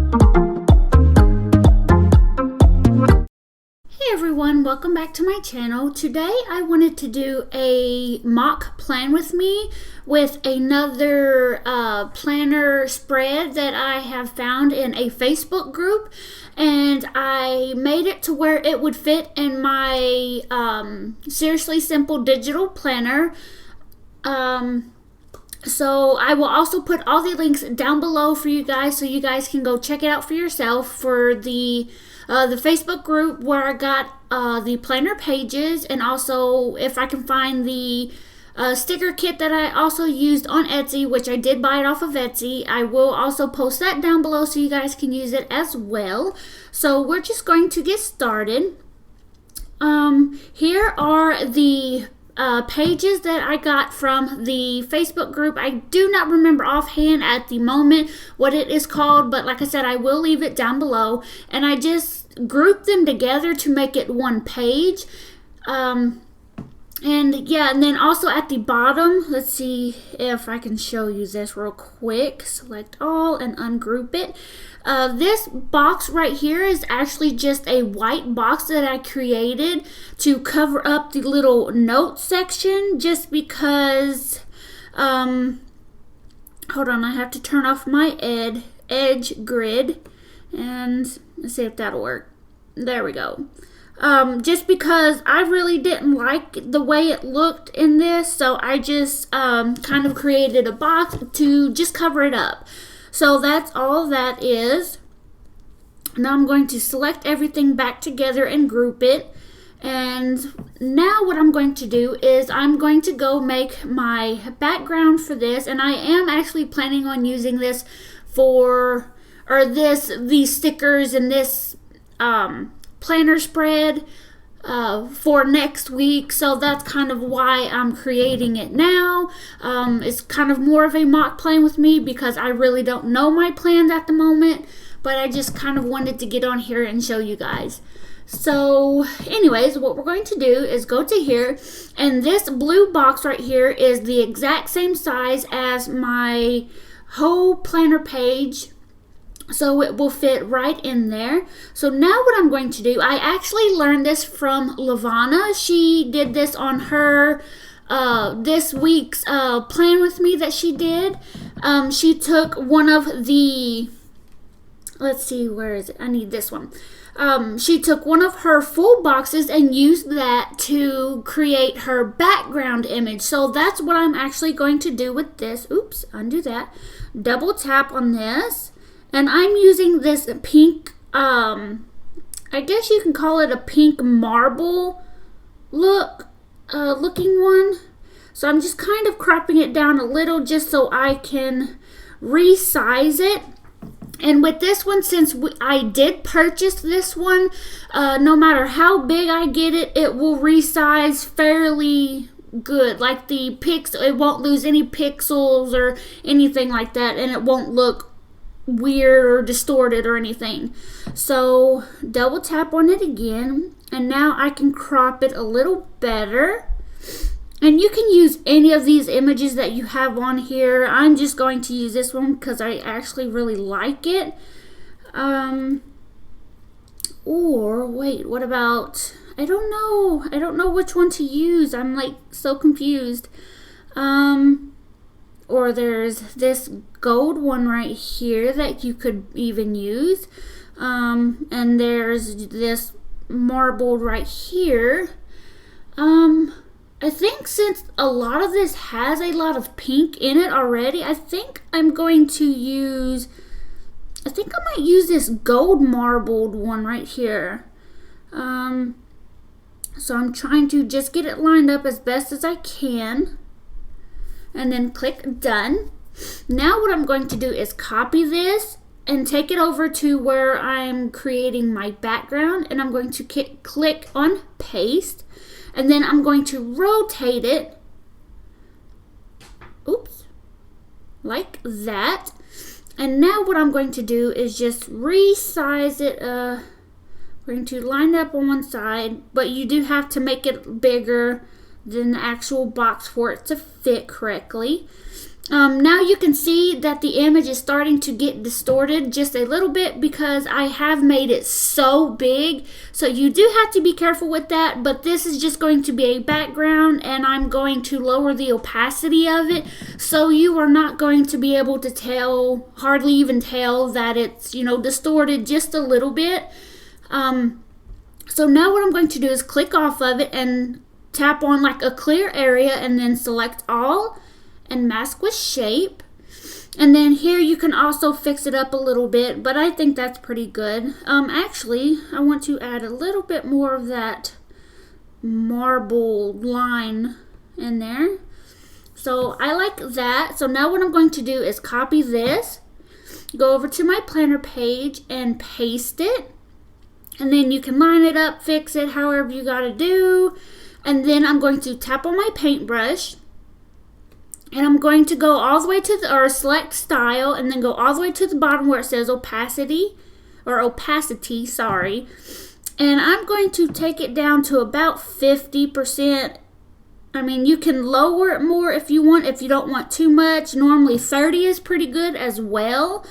Hey everyone, welcome back to my channel. Today I wanted to do a mock plan with me with another planner spread that I have found in a Facebook group, and I made it to where it would fit in my Seriously Simple digital planner. So I will also put all the links down below for you guys so you guys can go check it out for yourself for the Facebook group where I got the planner pages, and also if I can find the sticker kit that I also used on Etsy, which I did buy it off of Etsy. I will also post that down below so you guys can use it as well. So we're just going to get started. Here are the pages that I got from the Facebook group. I do not remember offhand at the moment what it is called, but like I said, I will leave it down below, and I just grouped them together to make it one page. And then also at the bottom, let's see if I can show you this real quick. Select all and ungroup it. This box right here is actually just a white box that I created to cover up the little note section, just because, hold on, I have to turn off my edge grid, and let's see if that'll work. There we go. Just because I really didn't like the way it looked in this, so I just kind of created a box to just cover it up. So that's all that is. Now I'm going to select everything back together and group it. And now what I'm going to do is I'm going to go make my background for this, and I am actually planning on using this for, these stickers and this planner spread for next week, so that's kind of why I'm creating it now. It's kind of more of a mock plan with me because I really don't know my plans at the moment, but I just kind of wanted to get on here and show you guys. So anyways, what we're going to do is go to here, and this blue box right here is the exact same size as my whole planner page, so it will fit right in there. So now what I'm going to do, I actually learned this from Lavana. She did this on her this week's plan with me that she did. She took one of the, let's see, where is it? I need this one. She took one of her full boxes and used that to create her background image. So that's what I'm actually going to do with this. Oops, undo that. Double tap on this. And I'm using this pink, I guess you can call it a pink marble looking one. So I'm just kind of cropping it down a little just so I can resize it. And with this one, since I did purchase this one, no matter how big I get it, it will resize fairly good. Like the it won't lose any pixels or anything like that, and it won't look weird or distorted or anything. So double tap on it again, and now I can crop it a little better. And you can use any of these images that you have on here. I'm just going to use this one because I actually really like it. Or wait, what about, I don't know which one to use. I'm like so confused. Or there's this gold one right here that you could even use. And there's this marbled right here. I think since a lot of this has a lot of pink in it already, I think I'm going to use, I think I might use this gold marbled one right here. So I'm trying to just get it lined up as best as I can. And then click done. Now what I'm going to do is copy this and take it over to where I'm creating my background, and I'm going to click on paste, and then I'm going to rotate it, oops, like that. And now what I'm going to do is just resize it. We're going to line up on one side, but you do have to make it bigger than the actual box for it to fit correctly. Now you can see that the image is starting to get distorted just a little bit because I have made it so big. So you do have to be careful with that, but this is just going to be a background and I'm going to lower the opacity of it. So you are not going to be able to tell, hardly even tell that it's, distorted just a little bit. So now what I'm going to do is click off of it and tap on like a clear area and then select all and mask with shape. And then here you can also fix it up a little bit, but I think that's pretty good. Actually, I want to add a little bit more of that marble line in there. So I like that. So now what I'm going to do is copy this, go over to my planner page and paste it. And then you can line it up, fix it, however you gotta do. And then I'm going to tap on my paintbrush. And I'm going to go all the way to or select style and then go all the way to the bottom where it says opacity, sorry. And I'm going to take it down to about 50%. I mean, you can lower it more if you want, if you don't want too much. Normally 30 is pretty good as well.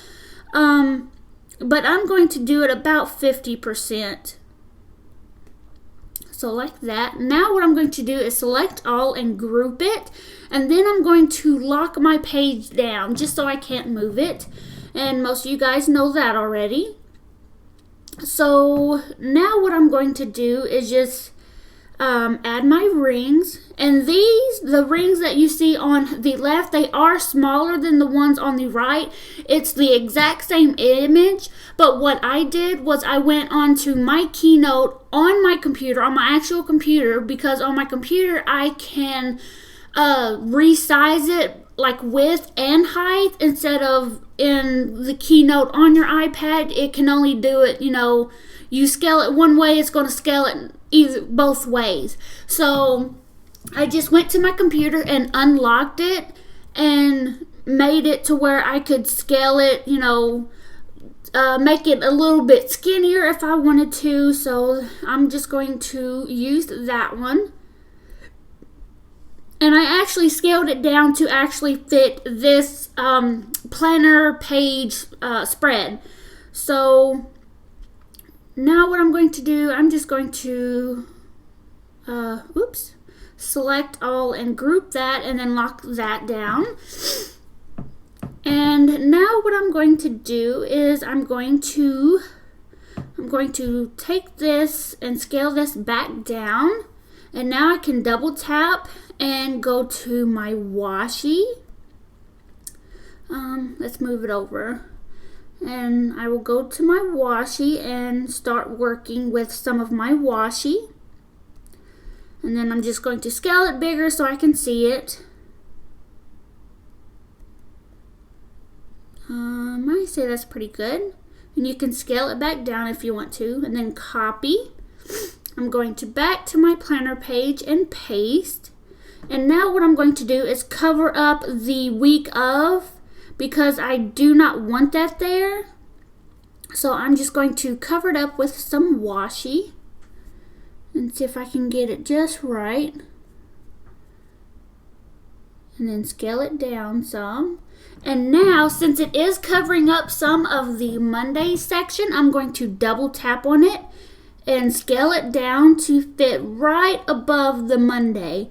But I'm going to do it about 50%. So like that. Now what I'm going to do is select all and group it. And then I'm going to lock my page down just so I can't move it. And most of you guys know that already. So now what I'm going to do is just add my rings. And the rings that you see on the left, they are smaller than the ones on the right. It's the exact same image, but what I did was I went onto my Keynote on my computer, on my actual computer, because on my computer I can resize it like width and height, instead of in the Keynote on your iPad, it can only do it, you scale it one way, it's going to scale it both ways. So I just went to my computer and unlocked it and made it to where I could scale it, make it a little bit skinnier if I wanted to. So I'm just going to use that one. And I actually scaled it down to actually fit this planner page spread. So now what I'm going to do, I'm just going to, select all and group that and then lock that down. And now what I'm going to do is I'm going to take this and scale this back down. And now I can double tap and go to my washi. Let's move it over. And I will go to my washi and start working with some of my washi. And then I'm just going to scale it bigger so I can see it. I say that's pretty good. And you can scale it back down if you want to. And then copy. I'm going to back to my planner page and paste. And now what I'm going to do is cover up the week of, because I do not want that there. So I'm just going to cover it up with some washi and see if I can get it just right. And then scale it down some. And now, since it is covering up some of the Monday section, I'm going to double tap on it and scale it down to fit right above the Monday.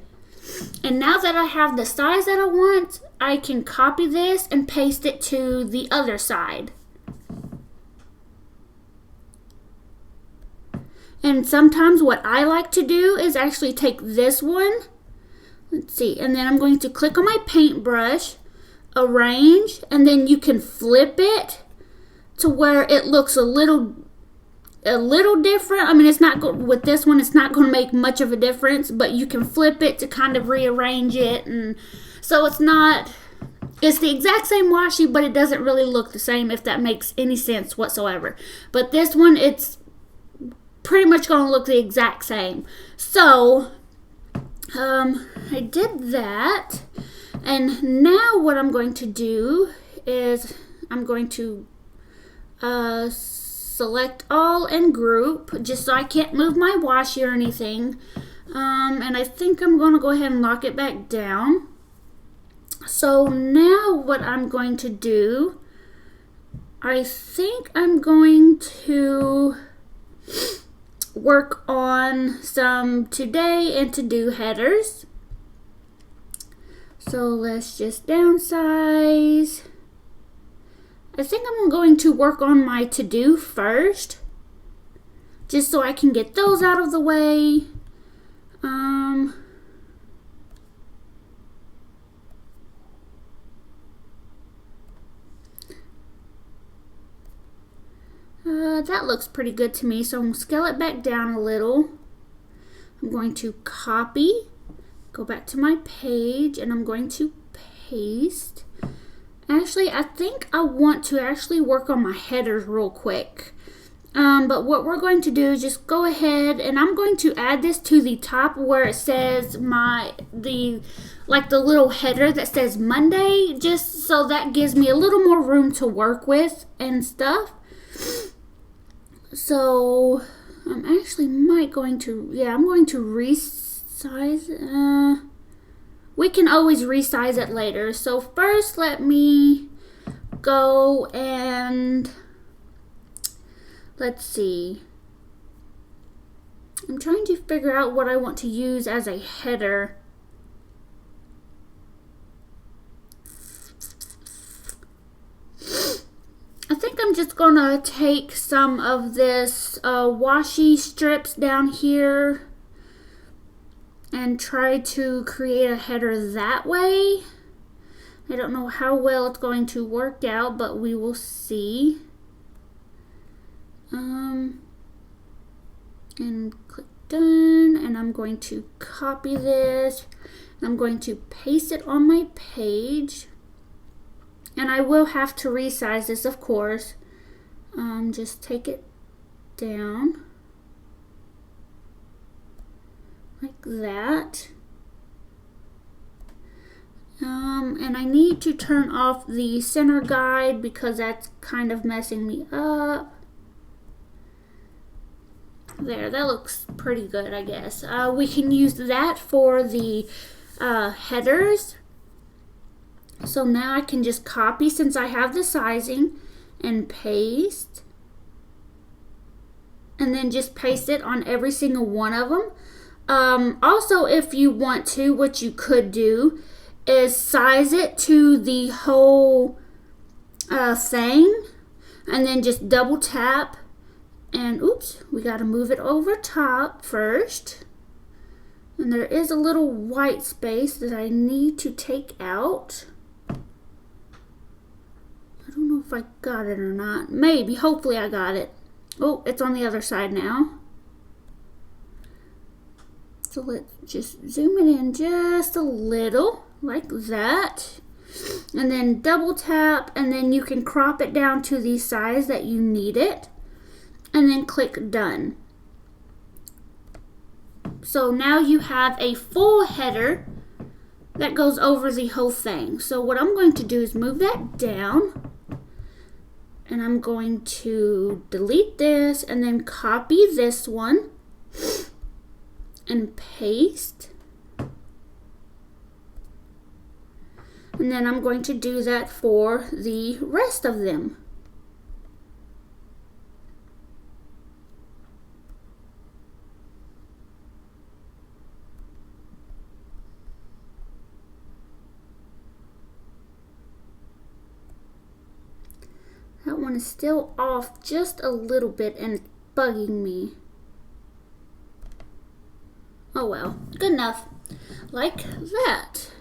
And now that I have the size that I want, I can copy this and paste it to the other side. And sometimes what I like to do is actually take this one, let's see, and then I'm going to click on my paintbrush, arrange, and then you can flip it to where it looks a little different. I mean, it's not with this one, it's not going to make much of a difference, but you can flip it to kind of rearrange it, and so it's the exact same washi, but it doesn't really look the same, if that makes any sense whatsoever. But this one, it's pretty much going to look the exact same. So I did that, and now what I'm going to do is I'm going to select all and group, just so I can't move my washi or anything. And I think I'm going to go ahead and lock it back down. So now what I'm going to do, I think I'm going to work on some today and to-do headers. So let's just downsize. I think I'm going to work on my to-do first, just so I can get those out of the way. That looks pretty good to me, so I'm going to scale it back down a little. I'm going to copy, go back to my page, and I'm going to paste. Actually, I think I want to actually work on my headers real quick. But what we're going to do is just go ahead, and I'm going to add this to the top where it says the little header that says Monday, just so that gives me a little more room to work with and stuff. So I'm actually I'm going to resize. We can always resize it later. So first let me go and let's see. I'm trying to figure out what I want to use as a header. I think I'm just gonna take some of this washi strips down here and try to create a header that way. I don't know how well it's going to work out, but we will see. And click done, and I'm going to copy this. I'm going to paste it on my page. And I will have to resize this, of course. Just take it down like that. And I need to turn off the center guide because that's kind of messing me up. There, that looks pretty good, I guess. We can use that for the headers. So now I can just copy, since I have the sizing, and paste. And then just paste it on every single one of them. Also, if you want to, what you could do is size it to the whole thing. And then just double tap. And oops, we got to move it over top first. And there is a little white space that I need to take out. I don't know if I got it or not. Maybe, hopefully I got it. Oh, it's on the other side now. So let's just zoom it in just a little, like that. And then double tap, and then you can crop it down to the size that you need it. And then click done. So now you have a full header that goes over the whole thing. So what I'm going to do is move that down. And I'm going to delete this and then copy this one and paste. And then I'm going to do that for the rest of them. That one is still off just a little bit and it's bugging me. Oh well, good enough. Like that.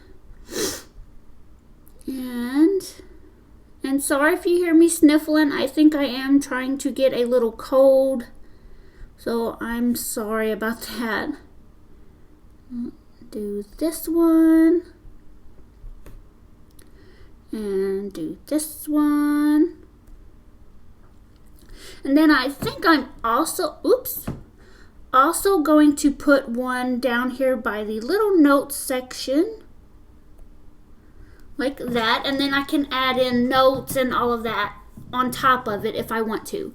And sorry if you hear me sniffling. I think I am trying to get a little cold. So I'm sorry about that. Do this one. And do this one. And then I think I'm also going to put one down here by the little notes section. Like that. And then I can add in notes and all of that on top of it if I want to.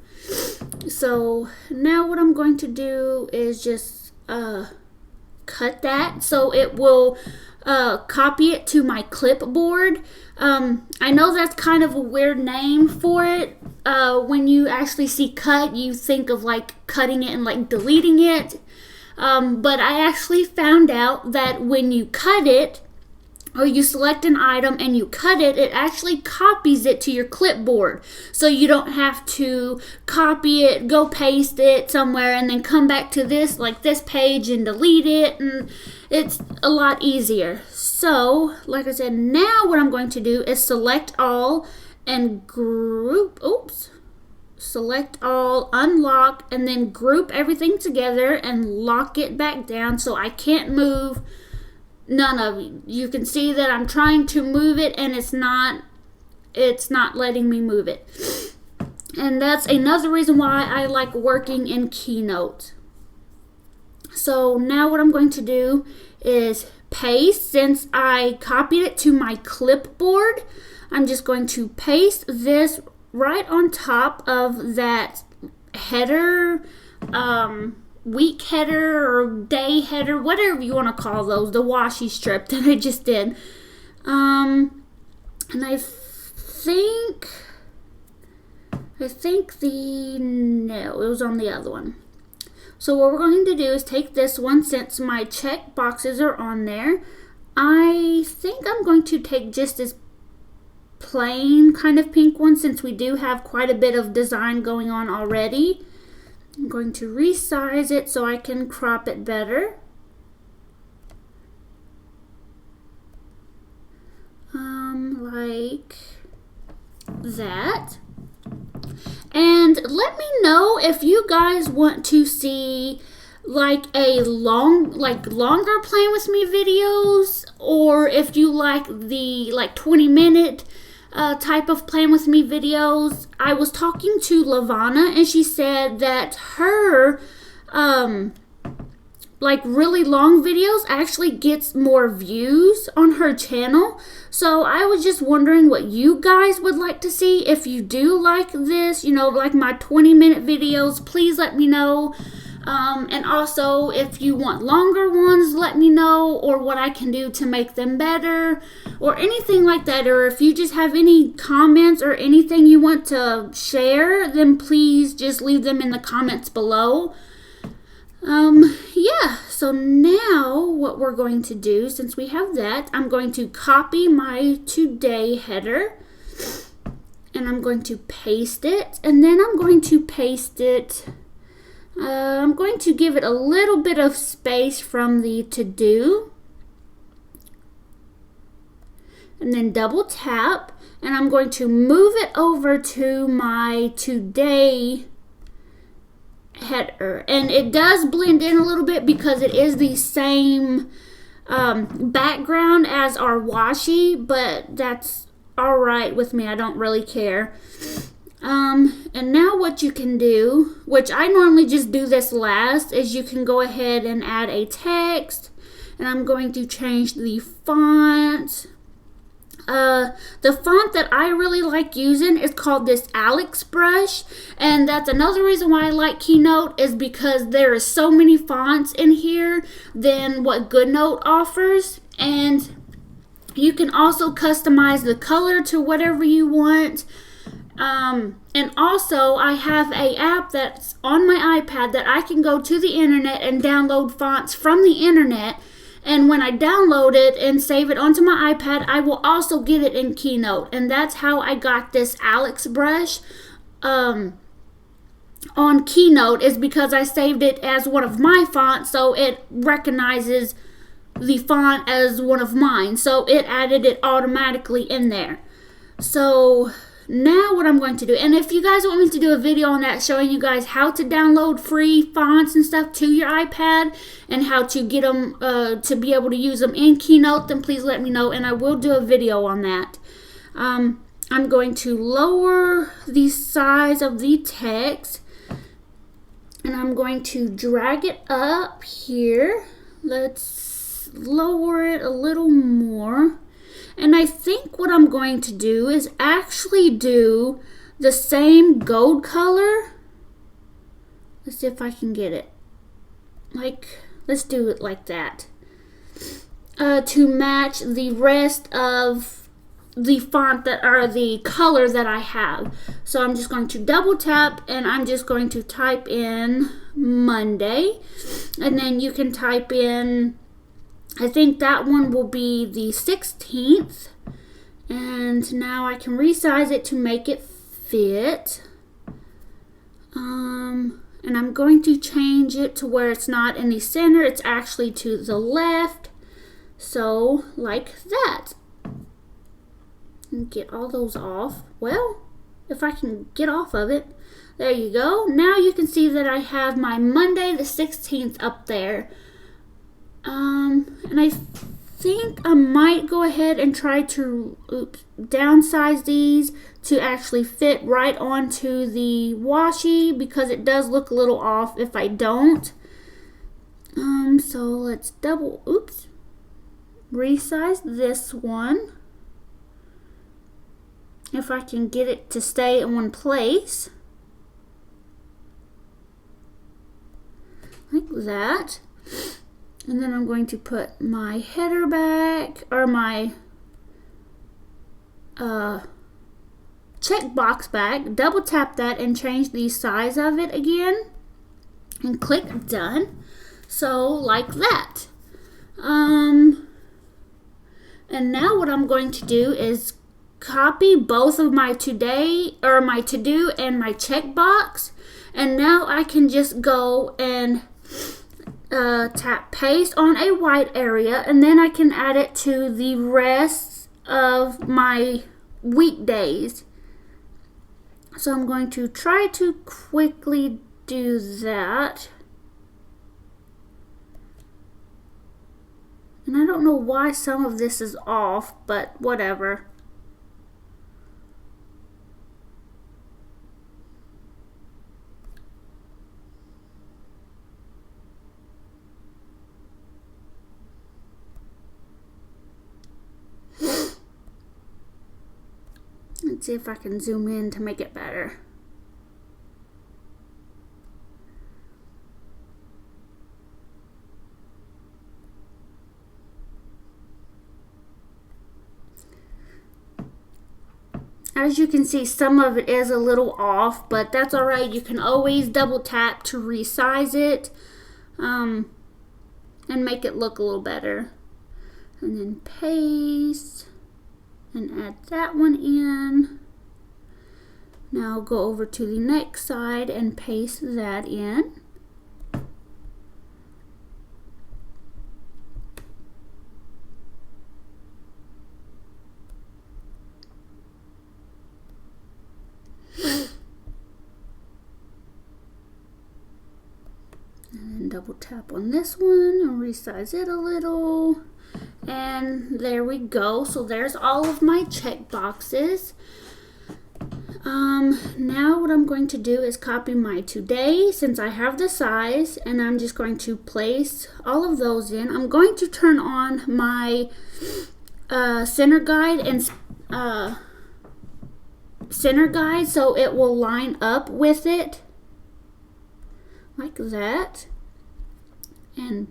So now what I'm going to do is just cut that so it will copy it to my clipboard. I know that's kind of a weird name for it. When you actually see cut, you think of like cutting it and like deleting it. But I actually found out that when you cut it, or you select an item and you cut it, it actually copies it to your clipboard. So you don't have to copy it, go paste it somewhere, and then come back to this, like this page, and delete it. And it's a lot easier. So, like I said, now what I'm going to do is select all and group, select all, unlock, and then group everything together and lock it back down so I can't move none of it. You can see that I'm trying to move it and it's not letting me move it. And that's another reason why I like working in Keynote. So now what I'm going to do is paste. Since I copied it to my clipboard, I'm just going to paste this right on top of that header, week header or day header, whatever you want to call those, the washi strip that I just did. And I think no, it was on the other one. So what we're going to do is take this one, since my check boxes are on there. I think I'm going to take just this plain kind of pink one, since we do have quite a bit of design going on already. I'm going to resize it so I can crop it better. Like that. And let me know if you guys want to see like a longer Plan With Me videos, or if you like the 20-minute type of Plan With Me videos. I was talking to Lavana and she said that her really long videos actually gets more views on her channel. So I was just wondering what you guys would like to see. If you do like this, like my 20-minute videos, please let me know. And also, if you want longer ones, let me know, or what I can do to make them better, or anything like that. Or if you just have any comments or anything you want to share, then please just leave them in the comments below. Yeah, so now what we're going to do, since we have that, I'm going to copy my today header, and I'm going to paste it, and then I'm going to paste it. I'm going to give it a little bit of space from the to-do, and then double tap, and I'm going to move it over to my today header. And it does blend in a little bit because it is the same background as our washi, but that's alright with me. I don't really care. And now what you can do, which I normally just do this last, is you can go ahead and add a text, and I'm going to change the font. The font that I really like using is called this Alex brush, and that's another reason why I like Keynote, is because there are so many fonts in here than what GoodNote offers, and you can also customize the color to whatever you want. And also I have an app that's on my iPad that I can go to the internet and download fonts from the internet. And when I download it and save it onto my iPad, I will also get it in Keynote. And that's how I got this Alex brush on Keynote, is because I saved it as one of my fonts, so it recognizes the font as one of mine. So it added it automatically in there. So now what I'm going to do, and if you guys want me to do a video on that showing you guys how to download free fonts and stuff to your iPad and how to get them to be able to use them in Keynote, then please let me know and I will do a video on that. I'm going to lower the size of the text, and I'm going to drag it up here. Let's lower it a little more. And I think what I'm going to do is actually do the same gold color. Let's see if I can get it. Let's do it like that. to match the rest of the font that are the color that I have. So I'm just going to double tap and I'm just going to type in Monday, and then you can type in, I think that one will be the 16th, and now I can resize it to make it fit. And I'm going to change it to where it's not in the center, it's actually to the left. So, like that. And get all those off. Well, if I can get off of it. There you go. Now you can see that I have my Monday the 16th up there. And I think I might go ahead and try to downsize these to actually fit right onto the washi, because it does look a little off if I don't. So let's resize this one. If I can get it to stay in one place. Like that. And then I'm going to put my header back, or my checkbox back, double tap that and change the size of it again, and click done. So like that. And now what I'm going to do is copy both of my today, or my to-do and my checkbox, and now I can just go and tap paste on a white area, and then I can add it to the rest of my weekdays. So I'm going to try to quickly do that. And I don't know why some of this is off, but whatever. Let's see if I can zoom in to make it better. As you can see, some of it is a little off, but that's alright. You can always double tap to resize it and make it look a little better. And then paste. And add that one in. Now go over to the next side and paste that in. And then double tap on this one and resize it a little. And there we go. So there's all of my check boxes. Now what I'm going to do is copy my today, since I have the size, and I'm just going to place all of those in. I'm going to turn on my center guide and center guide so it will line up with it like that. And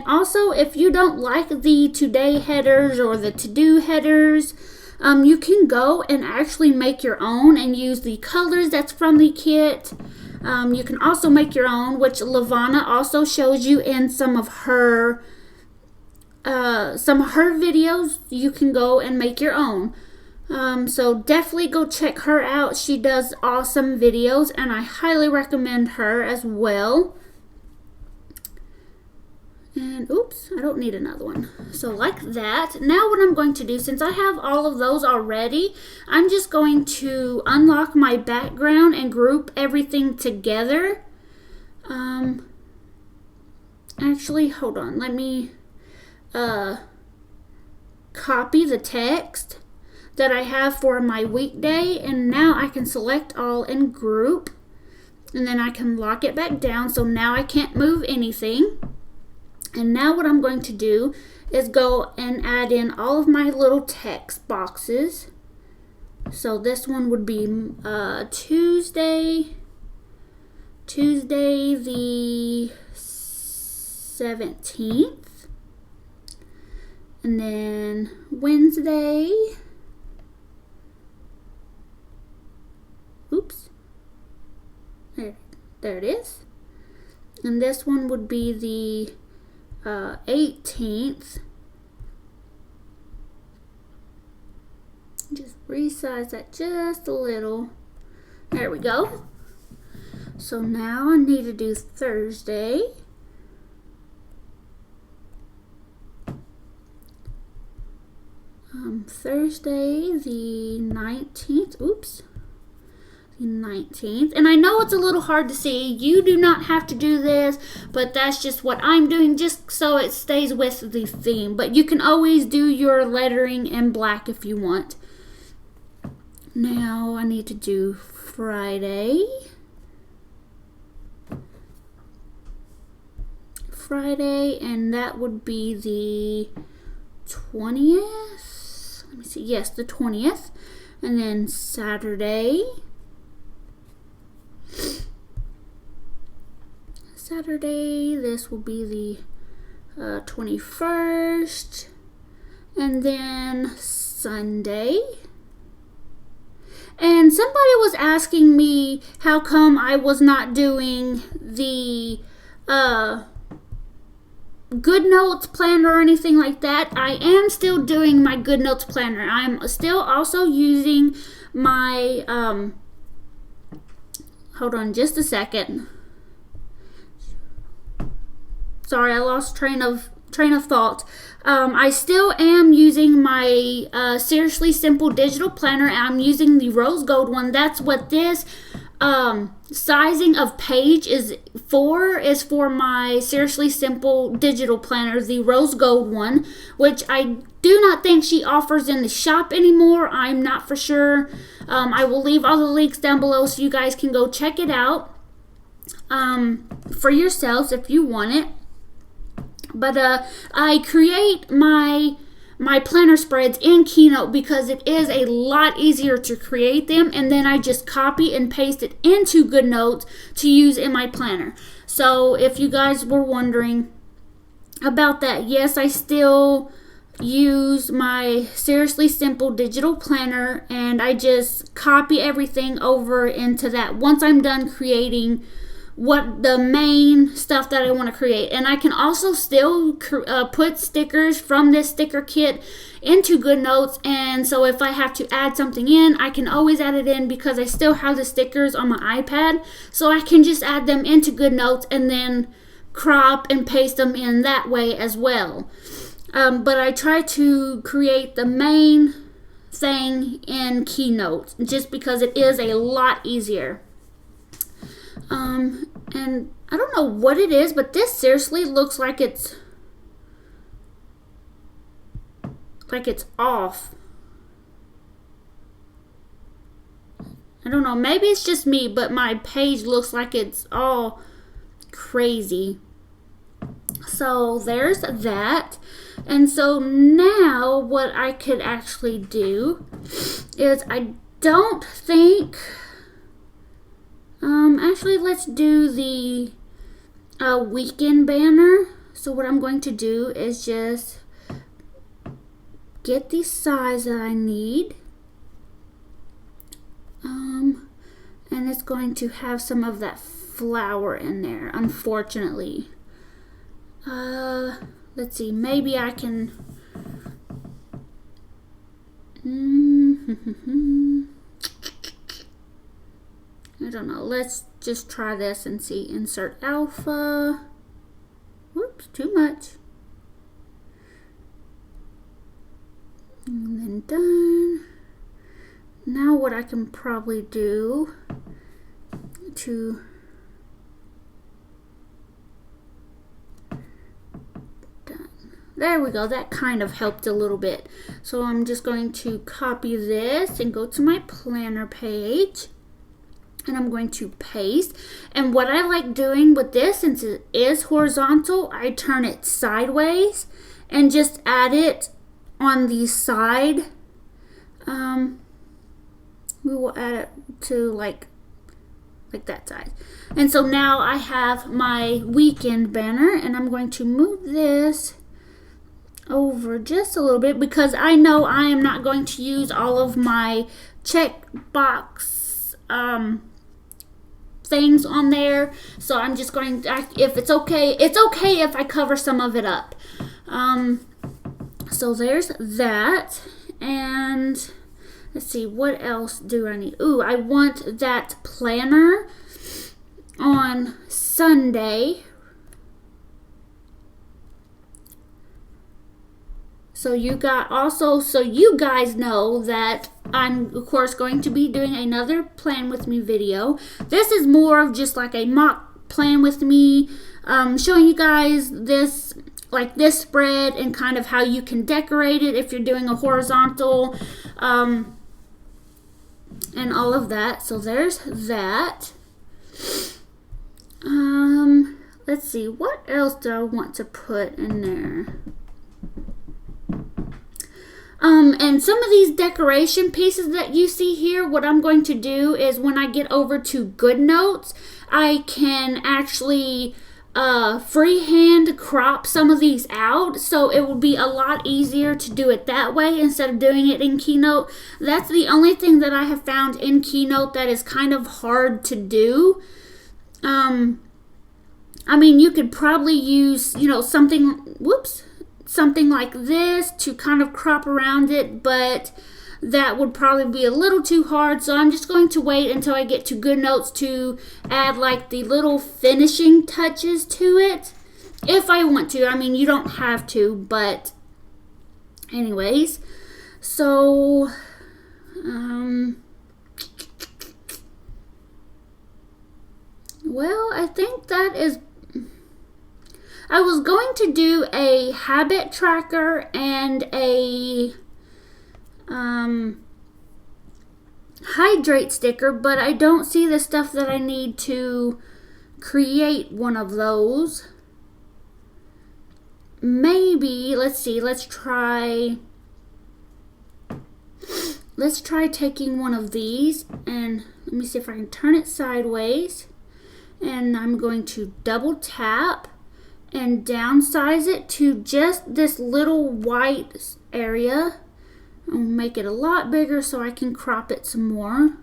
also, if you don't like the today headers or the to-do headers, you can go and actually make your own and use the colors that's from the kit. You can also make your own, which Lavana also shows you in some of her videos. You can go and make your own. So definitely go check her out. She does awesome videos, and I highly recommend her as well. And oops, I don't need another one. So like that. Now what I'm going to do, since I have all of those already, I'm just going to unlock my background and group everything together. Actually, hold on. Let me copy the text that I have for my weekday, and now I can select all and group, and then I can lock it back down, so now I can't move anything. And now what I'm going to do is go and add in all of my little text boxes. So this one would be Tuesday the 17th. And then Wednesday, oops, there it is. And this one would be the 18th. Just resize that just a little. There we go. So now I need to do Thursday. Thursday the 19th. Oops. The 19th. And I know it's a little hard to see. You do not have to do this, but that's just what I'm doing, just so it stays with the theme. But you can always do your lettering in black if you want. Now I need to do Friday. And that would be the 20th. Let me see. Yes, the 20th. And then Saturday. This will be the 21st. And then Sunday. And somebody was asking me how come I was not doing the Good Notes planner or anything like that. I am still doing my Good Notes planner. I'm still also using my hold on just a second. Sorry, I lost train of thought. I still am using my Seriously Simple digital planner. I'm using the rose gold one. That's what this sizing of page is for my Seriously Simple digital planner, the rose gold one, which I do not think she offers in the shop anymore. I'm not for sure. I will leave all the links down below so you guys can go check it out for yourselves if you want it. But I create my planner spreads in Keynote because it is a lot easier to create them, and then I just copy and paste it into Good Notes to use in my planner. So if you guys were wondering about that, yes, I still use my Seriously Simple digital planner, and I just copy everything over into that once I'm done creating what the main stuff that I want to create. And I can also still put stickers from this sticker kit into Good Notes, and so if I have to add something in, I can always add it in because I still have the stickers on my iPad, so I can just add them into Good Notes and then crop and paste them in that way as well. But I try to create the main thing in Keynote just because it is a lot easier. And I don't know what it is, but this seriously looks like it's off. I don't know, maybe it's just me, but my page looks like it's all crazy. So there's that. And so now what I could actually do is I don't think actually, let's do the weekend banner. So what I'm going to do is just get the size that I need. And it's going to have some of that flower in there, unfortunately. Let's see, maybe I can I don't know. Let's just try this and see. Insert alpha. Whoops, too much. And then done. Now what I can probably do to done. There we go. That kind of helped a little bit. So I'm just going to copy this and go to my planner page. And I'm going to paste. And what I like doing with this, since it is horizontal, I turn it sideways and just add it on the side. We will add it to like like that size. And so now I have my weekend banner, and I'm going to move this over just a little bit because I know I am not going to use all of my checkbox things on there. So I'm just going to, if it's okay if I cover some of it up. So there's that. And let's see, what else do I need? Ooh, I want that planner on Sunday. So you guys know that I'm, of course, going to be doing another plan with me video. This is more of just like a mock plan with me, showing you guys this, like this spread and kind of how you can decorate it if you're doing a horizontal, and all of that. So there's that. Let's see, what else do I want to put in there? And some of these decoration pieces that you see here, what I'm going to do is when I get over to GoodNotes, I can actually freehand crop some of these out, so it will be a lot easier to do it that way instead of doing it in Keynote. That's the only thing that I have found in Keynote that is kind of hard to do. I mean, you could probably use, something like this to kind of crop around it, but that would probably be a little too hard. So I'm just going to wait until I get to GoodNotes to add like the little finishing touches to it. If I want to. I mean, you don't have to, but anyways. So, well, I think that is... I was going to do a habit tracker and a hydrate sticker, but I don't see the stuff that I need to create one of those. Maybe, let's see, let's try taking one of these, and let me see if I can turn it sideways, and I'm going to double tap and downsize it to just this little white area. I'll make it a lot bigger so I can crop it some more.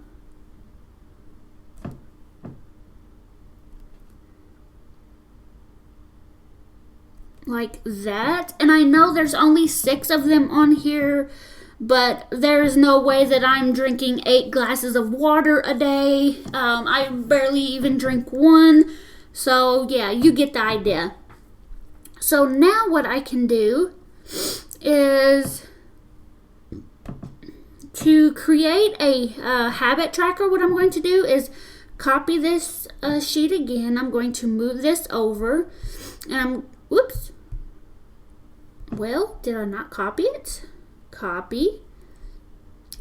Like that. And I know there's only 6 of them on here, but there is no way that I'm drinking 8 glasses of water a day. I barely even drink 1. So yeah, you get the idea. So now what I can do is to create a habit tracker. What I'm going to do is copy this sheet again. I'm going to move this over, and whoops. Well, did I not copy it? Copy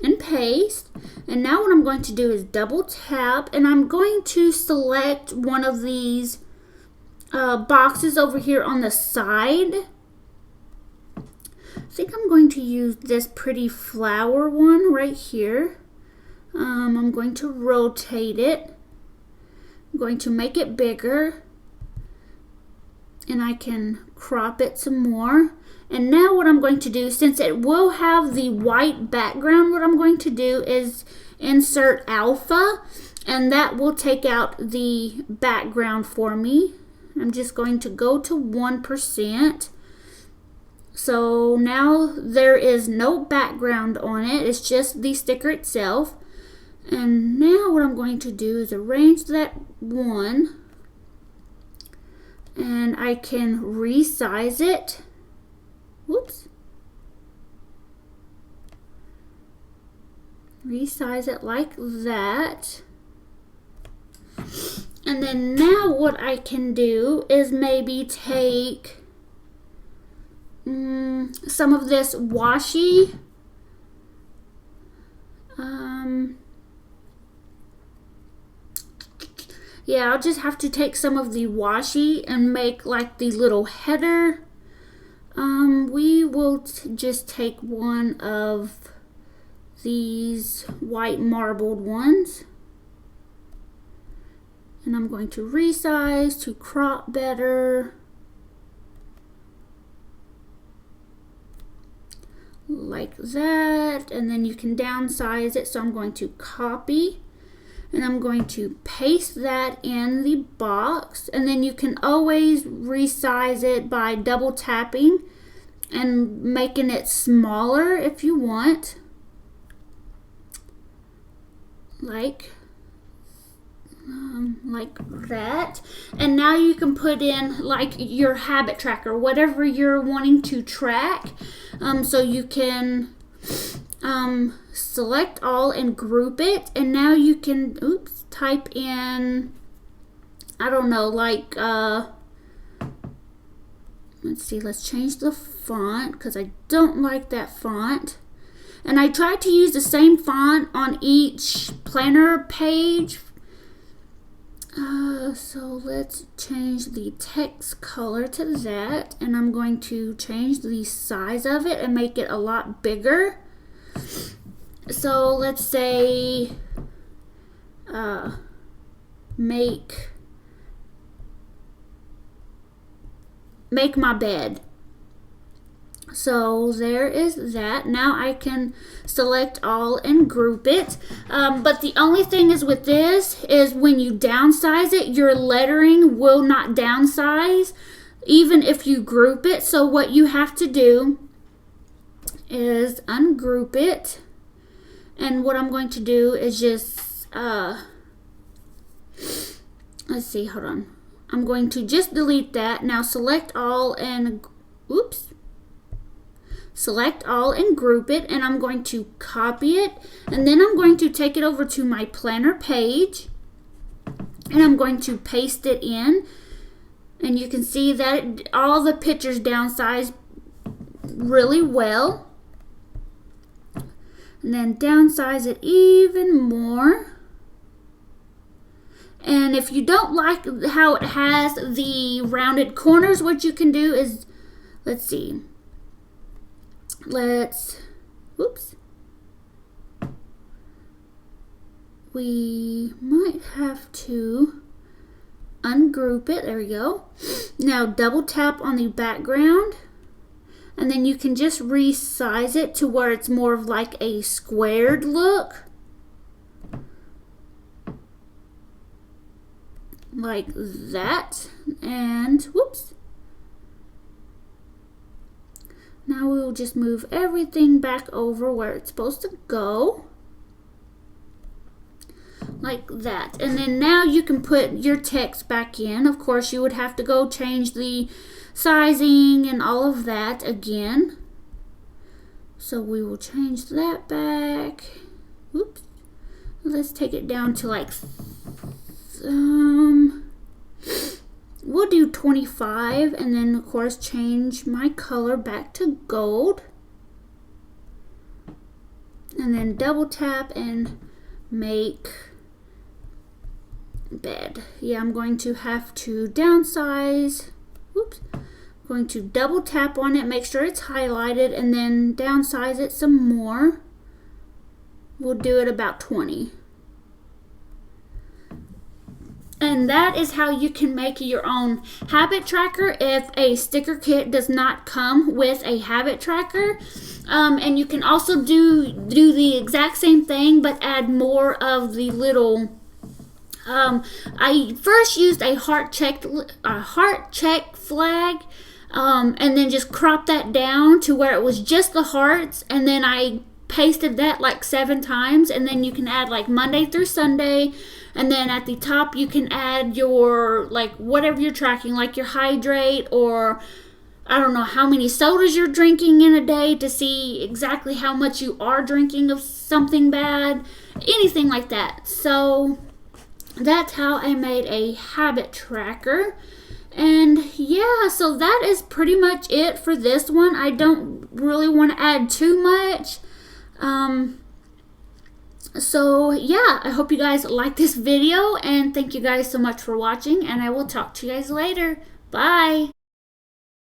and paste. And now what I'm going to do is double tap, and I'm going to select one of these boxes over here on the side. I think I'm going to use this pretty flower one right here. I'm going to rotate it. I'm going to make it bigger, and I can crop it some more. And now what I'm going to do, since it will have the white background, what I'm going to do is insert alpha, and that will take out the background for me. I'm just going to go to 1%. So now there is no background on it. It's just the sticker itself. And now what I'm going to do is arrange that one. And I can resize it. Whoops. Resize it like that. And then now what I can do is maybe take some of this washi. Yeah, I'll just have to take some of the washi and make like the little header. We will just take one of these white marbled ones. And I'm going to resize to crop better. Like that. And then you can downsize it. So I'm going to copy. And I'm going to paste that in the box. And then you can always resize it by double tapping and making it smaller if you want. Like that. And now you can put in like your habit tracker, whatever you're wanting to track. So you can select all and group it, and now you can type in, I don't know, like let's see, let's change the font because I don't like that font. And I tried to use the same font on each planner page. So let's change the text color to that, and I'm going to change the size of it and make it a lot bigger. So let's say make my bed. So there is that. Now I can select all and group it. But the only thing is with this is when you downsize it, your lettering will not downsize even if you group it. So what you have to do is ungroup it. And what I'm going to do is just, let's see, hold on. I'm going to just delete that. Now select all and, select all and group it, and I'm going to copy it, and then I'm going to take it over to my planner page, and I'm going to paste it in, and you can see that all the pictures downsize really well. And then downsize it even more. And if you don't like how it has the rounded corners, what you can do is, let's see. We might have to ungroup it. There we go. Now double tap on the background, and then you can just resize it to where it's more of like a squared look. Like that. And now we'll just move everything back over where it's supposed to go. Like that. And then now you can put your text back in. Of course, you would have to go change the sizing and all of that again. So we will change that back. Let's take it down to like, we'll do 25, and then of course change my color back to gold. And then double tap and make bed. Yeah, I'm going to have to downsize. I'm going to double tap on it, make sure it's highlighted, and then downsize it some more. We'll do it about 20. And that is how you can make your own habit tracker if a sticker kit does not come with a habit tracker. And you can also do the exact same thing, but add more of the little. I first used a heart check flag, and then just crop that down to where it was just the hearts, and then I pasted that like 7 times, and then you can add like Monday through Sunday, and then at the top you can add your like whatever you're tracking, like your hydrate, or I don't know how many sodas you're drinking in a day to see exactly how much you are drinking of something bad, anything like that. So that's how I made a habit tracker. And yeah, so that is pretty much it for this one. I don't really want to add too much. So yeah, I hope you guys like this video, and thank you guys so much for watching, and I will talk to you guys later. Bye.